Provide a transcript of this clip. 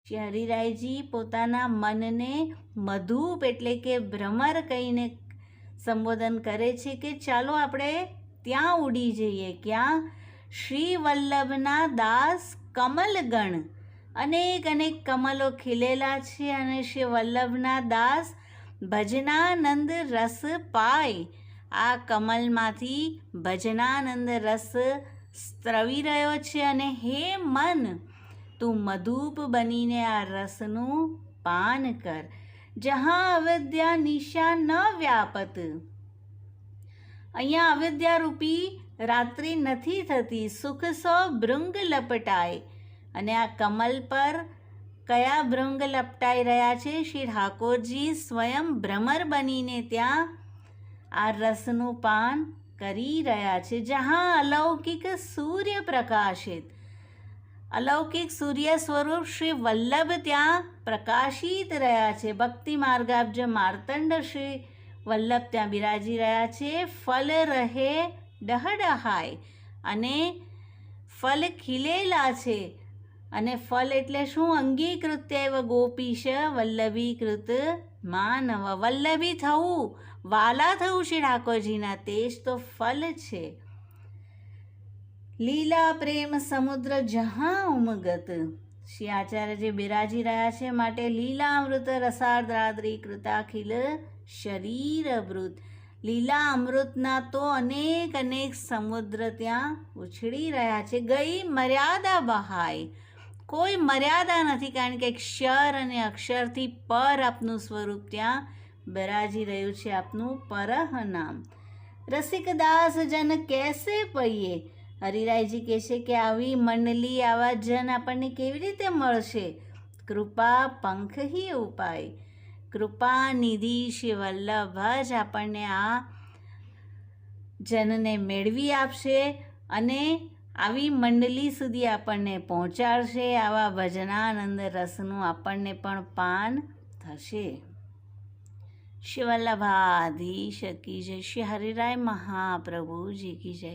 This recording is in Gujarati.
શ્રી હરિરાયજી પોતાના મનને મધુપ એટલે કે ભ્રમર કહીને સંબોધન કરે છે કે ચાલો આપણે ત્યાં ઉડી જઈએ, ક્યાં? શ્રી વલ્લભના દાસ કમલગણ, અનેક અનેક કમલો ખીલેલા છે અને શ્રી વલ્લભના દાસ ભજનાનંદ રસ પાય. આ કમલમાંથી ભજનાનંદ રસ સ્ત્રવી રહ્યો છે અને હે મન, તું મધુપ બનીને આ રસનું પાન કર. જહાં અવિદ્યા નિશા ન વ્યાપત, અહીંયા અવિદ્યારૂપી રાત્રિ નથી થતી, સુખ સો ભૃંગ લપટાય. અને આ કમલ પર કયા ભૃંગ લપટાઈ રહ્યા છે? શ્રી ઠાકોરજી સ્વયં ભ્રમર બનીને ત્યાં આ રસનું પાન કરી રહ્યા છે. જહાં અલૌકિક સૂર્ય પ્રકાશિત, અલૌકિક સૂર્ય સ્વરૂપ શ્રી વલ્લભ ત્યાં પ્રકાશિત રહ્યા છે. ભક્તિ માર્ગાબ્જ માર્તંડ શ્રી વલ્લભ ત્યાં બિરાજી રહ્યા છે. ફલ રહે ડહડહાય, અને ફલ ખીલેલા છે. અને ફલ એટલે શું? અંગીકૃત્યૈવ ગોપીશ વલ્લભીકૃત માનવ. વલ્લભી થવું, વાલા થવું શ્રી ઠાકોરજીના, તે જ તો ફલ છે. લીલા પ્રેમ સમુદ્ર જહાં ઉમગત, શ્રી આચાર્યજી બિરાજી રહ્યા છે માટે લીલામૃત રસાર્દ્રાદ્રી કૃતાખિલ શરીર અમૃત. લીલા અમૃતના તો અનેક અનેક સમુદ્ર ત્યાં ઉછળી રહ્યા છે. ગઈ મર્યાદા બહાય, કોઈ મર્યાદા નથી, કારણ કે ક્ષર અને અક્ષરથી પર આપનું સ્વરૂપ ત્યાં બિરાજી રહ્યું છે, આપનું પરહ નામ. રસિકદાસ જન કેસે પૈયે, હરિરાયજી કહે છે કે આવી મંડલી, આવા જન આપણને કેવી રીતે મળશે? કૃપા પંખ હી ઉપાય, કૃપા નિધિ શ્રી વલ્લભ જ આપણને આ જનને મેળવી આપશે અને આવી મંડલી સુધી આપણને પહોંચાડશે. આવા ભજનાનંદ રસનું આપણને પણ પાન થશે. શ્રી વલ્લભાધીશ કી જય. શ્રી હરિરાય મહાપ્રભુજી કી જય.